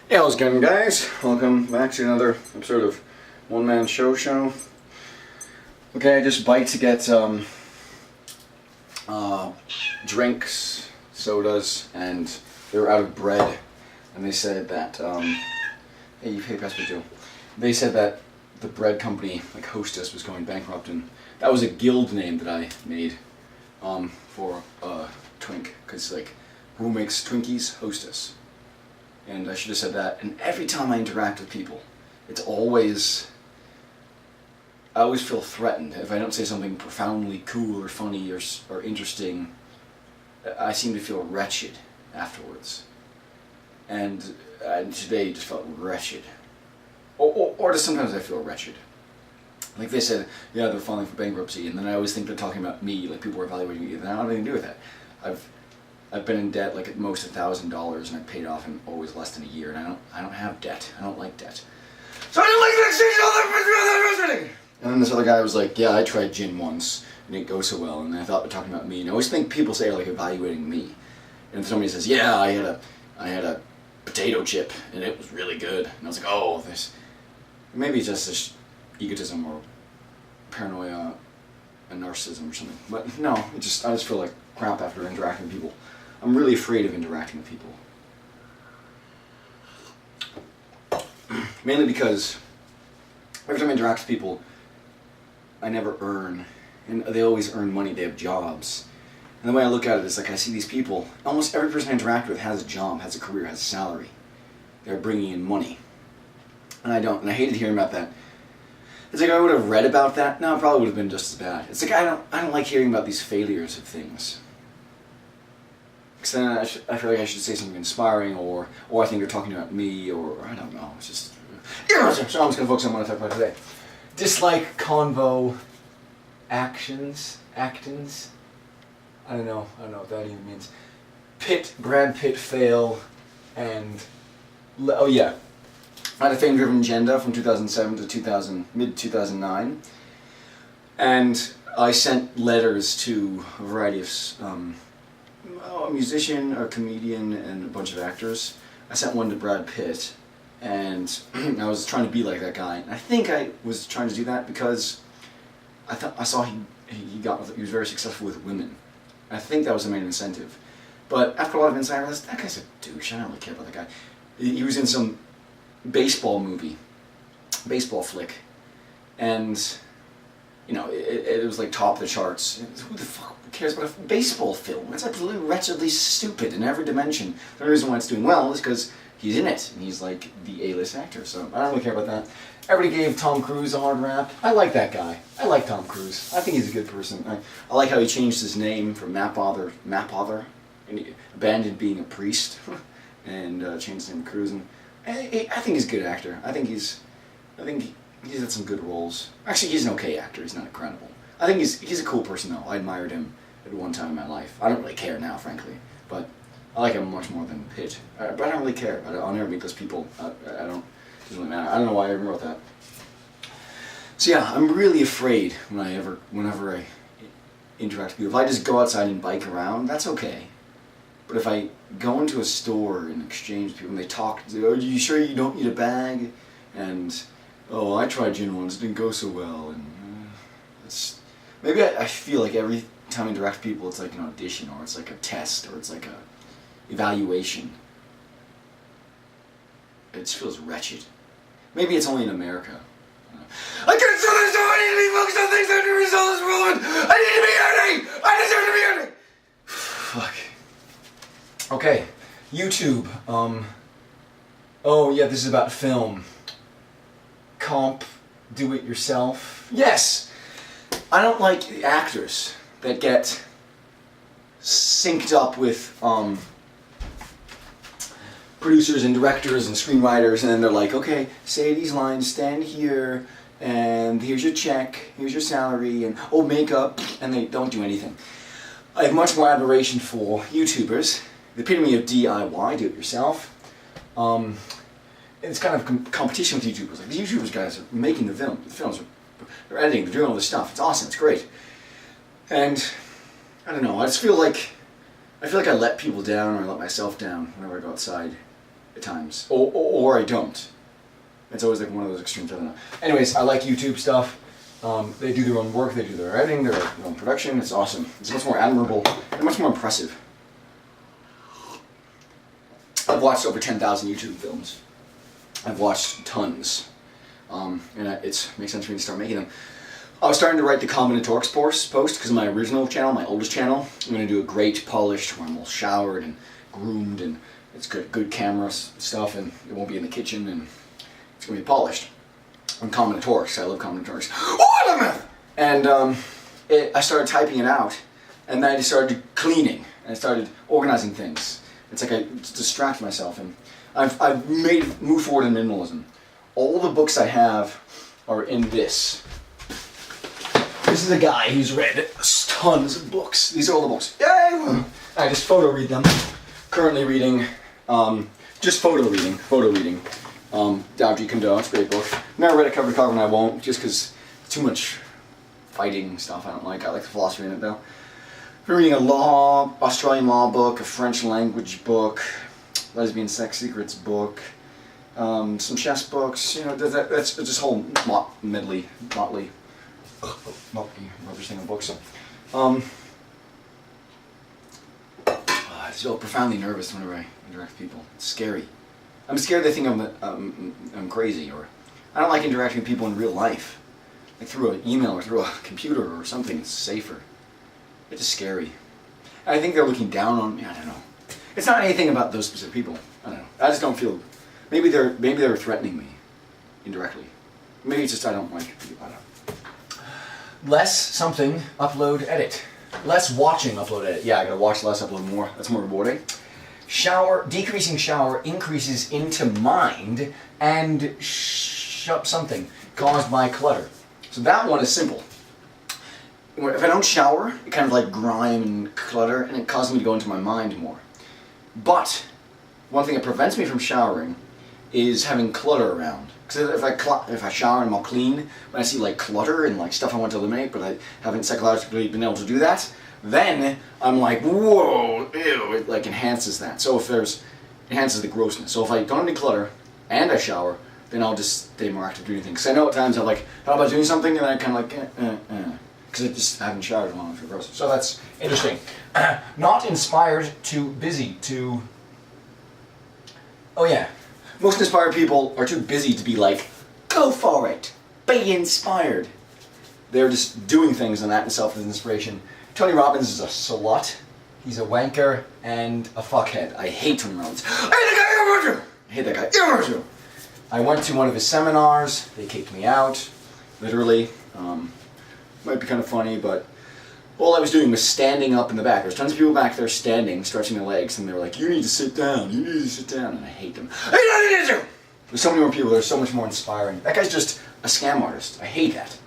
Hey, how's it going, guys? Welcome back to another episode of One Man Show Show. Okay, I just biked to get drinks, sodas, and they were out of bread. And they said that, hey, Pastor Joe. They said that the bread company, like Hostess, was going bankrupt, and that was a guild name that I made for Twink, because, like, who makes Twinkies? Hostess. And I should have said that. And every time I interact with people, it's always, I always feel threatened. If I don't say something profoundly cool or funny or interesting, I seem to feel wretched afterwards. And today just felt wretched. Or just sometimes I feel wretched. Like they said, yeah, they're filing for bankruptcy, and then I always think they're talking about me, like people are evaluating me, and I don't have anything to do with that. I've been in debt like at most $1,000, and I paid off in always less than a year, and I don't have debt. I don't like debt. So I didn't like the exchange. And then this other guy was like, yeah, I tried gin once, and it didn't go so well, and I thought they're talking about me. And I always think people say like evaluating me, and somebody says, yeah, I had a potato chip, and it was really good, and I was like, oh, this maybe it's just this egotism or paranoia and narcissism or something. But no, I just feel like crap after interacting with people. I'm really afraid of interacting with people. Mainly because every time I interact with people, I never earn. And they always earn money, they have jobs. And the way I look at it is like I see these people, almost every person I interact with has a job, has a career, has a salary. They're bringing in money. And I don't. And I hated hearing about that. It's like I would have read about that. No, it probably would have been just as bad. It's like I don't like hearing about these failures of things. Because then I feel like I should say something inspiring, or I think they're talking about me, or I don't know. It's just. So I'm just going to focus on what I talk about today. Dislike convo actins. I don't know what that even means. Brad Pitt fail, and oh yeah, I had a fame-driven agenda from 2007 to mid-2009, and I sent letters to a variety of a musician, a comedian, and a bunch of actors. I sent one to Brad Pitt, and I was trying to be like that guy. And I think I was trying to do that because I saw he was very successful with women. I think that was the main incentive. But after a lot of insight, I realized that guy's a douche. I don't really care about that guy. He was in some baseball flick, and you know it was like top of the charts. Who the fuck cares about a baseball film? It's absolutely wretchedly stupid in every dimension. The only reason why it's doing well is because he's in it, and he's like the A-list actor. So I don't really care about that. Everybody gave Tom Cruise a hard rap. I like that guy. I like Tom Cruise. I think he's a good person. I like how he changed his name from Mapother, and he abandoned being a priest, and changed his name to Cruise. And I think he's a good actor. I think he's had some good roles. Actually, he's an okay actor. He's not incredible. I think he's a cool person though. I admired him at one time in my life. I don't really care now, frankly, but I like him much more than Pitt. But I don't really care. I'll never meet those people. I don't. It doesn't really matter. I don't know why I even wrote that. So yeah, I'm really afraid whenever I interact with people. If I just go outside and bike around, that's okay. But if I go into a store and exchange with people and they talk, are you sure you don't need a bag? And, oh, I tried gin once, it didn't go so well. And maybe I feel like every time I interact with people it's like an audition, or it's like a test, or it's like a evaluation. It just feels wretched. Maybe it's only in America. I can't sell this, I need to be focused on things that need to resolve this problem. I need to be earning! I deserve to be earning! Fuck. Okay, YouTube. Oh yeah, this is about film. Comp, do it yourself. Yes! I don't like the actors that get synced up with producers and directors and screenwriters, and then they're like, okay, say these lines, stand here, and here's your check, here's your salary, and oh, makeup, and they don't do anything. I have much more admiration for YouTubers. The epitome of DIY, do it yourself. It's kind of competition with YouTubers. Like the YouTubers guys are making the films, they're editing, they're doing all this stuff. It's awesome, it's great. And I don't know, I feel like I let people down, or I let myself down whenever I go outside. at times, or I don't. It's always like one of those extremes, I don't know. Anyways, I like YouTube stuff. They do their own work, they do their editing, their own production. It's awesome. It's much more admirable and much more impressive. I've watched over 10,000 YouTube films. I've watched tons. And it makes sense for me to start making them. I was starting to write the Combinatorics post because of my original channel, my oldest channel. I'm going to do a great polished where I'm all showered and groomed and it's good camera stuff and it won't be in the kitchen and it's going to be polished. On Combinatorics, I love Combinatorics. And I started typing it out and then I just started cleaning and I started organizing things. It's like I distract myself and I've moved forward in minimalism. All the books I have are in this. This is a guy who's read tons of books. These are all the books. Yay! I just photo read them. Currently reading, just photo reading. Dao Ji Kondo, it's a great book. Never read it cover to cover and I won't, just because too much fighting stuff I don't like. I like the philosophy in it though. I'm reading a Australian law book, a French language book, lesbian sex secrets book, some chess books, you know, that's just whole motley rubbish thing of books. I just feel profoundly nervous whenever I interact with people. It's scary. I'm scared they think I'm crazy, or I don't like interacting with people in real life, like through an email or through a computer or something. It's safer. It's just scary. And I think they're looking down on me. I don't know. It's not anything about those specific people. I don't know. I just don't feel. Maybe they're threatening me indirectly. Maybe it's just I don't like people. I don't know. Less something, upload, edit. Less watching, upload, edit. Yeah, I gotta watch less, upload more. That's more rewarding. Decreasing shower increases into mind and something caused by clutter. So that one is simple. If I don't shower, it kind of like grime and clutter, and it causes me to go into my mind more. But one thing that prevents me from showering is having clutter around. Because if I shower and I'm all clean, when I see like clutter and like stuff I want to eliminate, but I haven't psychologically been able to do that, then I'm like, whoa, ew, it like enhances that. So enhances the grossness. So if I don't have any clutter and I shower, then I'll just stay more active doing things. Because I know at times I'm like, how about doing something? And I kind of like, because I haven't showered long for gross. So that's interesting. Not inspired, too busy to... Oh yeah. Most inspired people are too busy to be like, go for it, be inspired. They're just doing things, and that in itself is inspiration. Tony Robbins is a slut, he's a wanker, and a fuckhead. I hate Tony Robbins. I hate that guy. I went to one of his seminars, they kicked me out, literally. Might be kind of funny, but all I was doing was standing up in the back. There's tons of people back there standing, stretching their legs, and they were like, you need to sit down, and I hate them. There's so many more people that are so much more inspiring. That guy's just a scam artist. I hate that.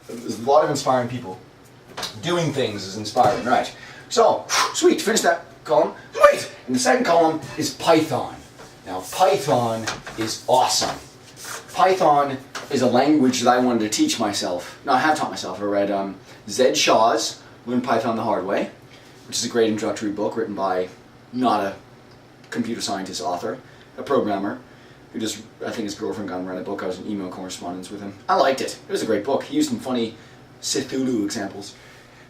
There's a lot of inspiring people. Doing things is inspiring, right? So, sweet, finish that column. Wait! And the second column is Python. Now, Python is awesome. Python is a language that I wanted to teach myself. No, I have taught myself. I read Zed Shaw's Learn Python the Hard Way, which is a great introductory book written by not a computer scientist author, a programmer, who just, I think his girlfriend got him to write a book. I was in email correspondence with him. I liked it. It was a great book. He used some funny Cthulhu examples.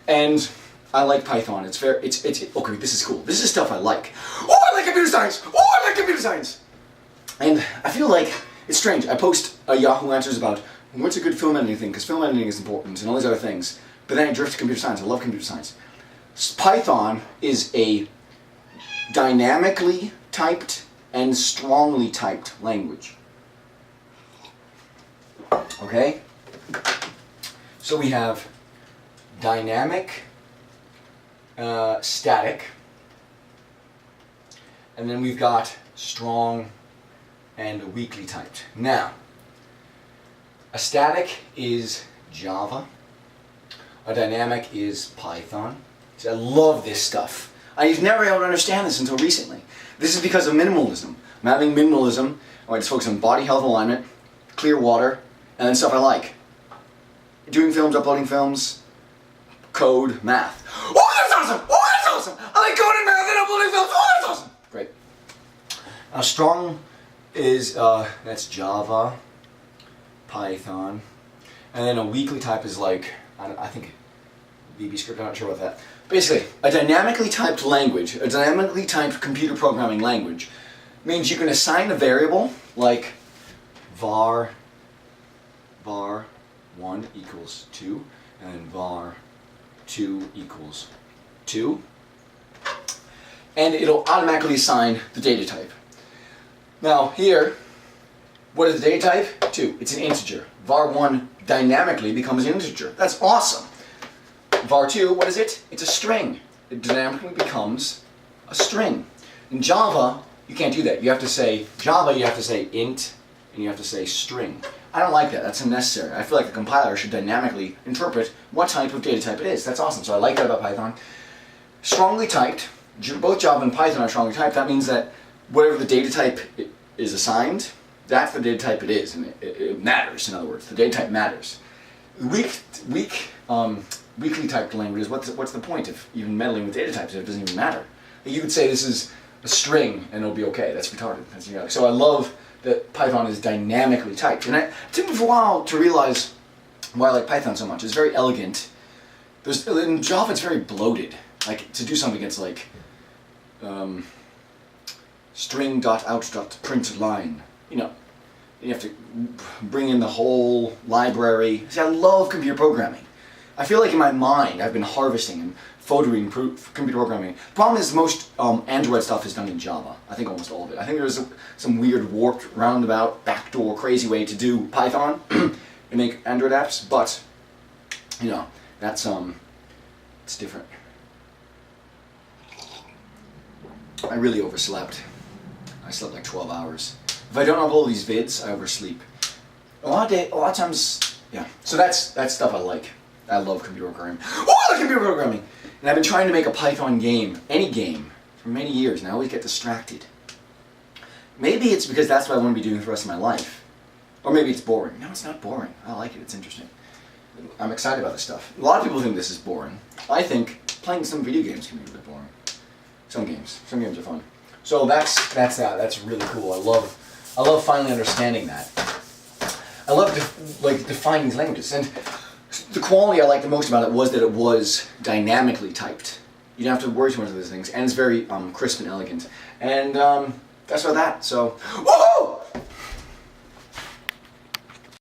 And I like Python. It's fair. It's okay, this is cool. This is stuff I like. Oh, I like computer science! Oh, I like computer science! And I feel like it's strange. I post Yahoo Answers about what's a good film editing thing, because film editing is important and all these other things. But then I drift to computer science. I love computer science. Python is a dynamically typed and strongly typed language. Okay? So we have dynamic, static, and then we've got strong and weakly typed. Now, a static is Java, a dynamic is Python. See, I love this stuff. I was never able to understand this until recently. This is because of minimalism. I'm having minimalism, I just focus on body health alignment, clear water, and then stuff I like. Doing films, uploading films, code, math. Oh, that's awesome! Oh, that's awesome! I like code and math and uploading films. Oh, that's awesome! Great. Now, strong is, that's Java, Python, and then a weakly type is like, I think VB script, I'm not sure about that. Basically, a dynamically typed language, a dynamically typed computer programming language, means you can assign a variable like var 1 equals 2, and then var 2 equals 2, and it'll automatically assign the data type. Now here, what is the data type? 2. It's an integer. var 1 dynamically becomes an integer. That's awesome. var 2, what is it? It's a string. It dynamically becomes a string. In Java, you can't do that. You have to say, Java, you have to say int, and you have to say string. I don't like that. That's unnecessary. I feel like the compiler should dynamically interpret what type of data type it is. That's awesome. So I like that about Python. Strongly typed. Both Java and Python are strongly typed. That means that whatever the data type is assigned, that's the data type it is. And it matters, in other words. The data type matters. Weakly typed languages, what's the point of even meddling with data types if it doesn't even matter? You could say this is a string and it'll be okay. That's retarded. So I love that Python is dynamically typed. And it took me for a while to realize why I like Python so much. It's very elegant. In Java it's very bloated. Like to do something it's like string.out.println. You know, you have to bring in the whole library. See, I love computer programming. I feel like in my mind I've been harvesting and photoing computer programming. The problem is most Android stuff is done in Java. I think almost all of it. I think there's some weird warped, roundabout, backdoor, crazy way to do Python and make Android apps, but you know, that's it's different. I really overslept. I slept like 12 hours. If I don't upload these vids, I oversleep. A lot of times, yeah. So that's stuff I like. I love computer programming. Oh, I like computer programming! And I've been trying to make a Python game, any game, for many years, and I always get distracted. Maybe it's because that's what I want to be doing for the rest of my life. Or maybe it's boring. No, it's not boring. I like it. It's interesting. I'm excited about this stuff. A lot of people think this is boring. I think playing some video games can be a bit boring. Some games are fun. So that's that. That's really cool. I love finally understanding that. I love defining these languages. And the quality I liked the most about it was that it was dynamically typed. You don't have to worry too much about these things, and it's very crisp and elegant. And that's about that. So, woohoo!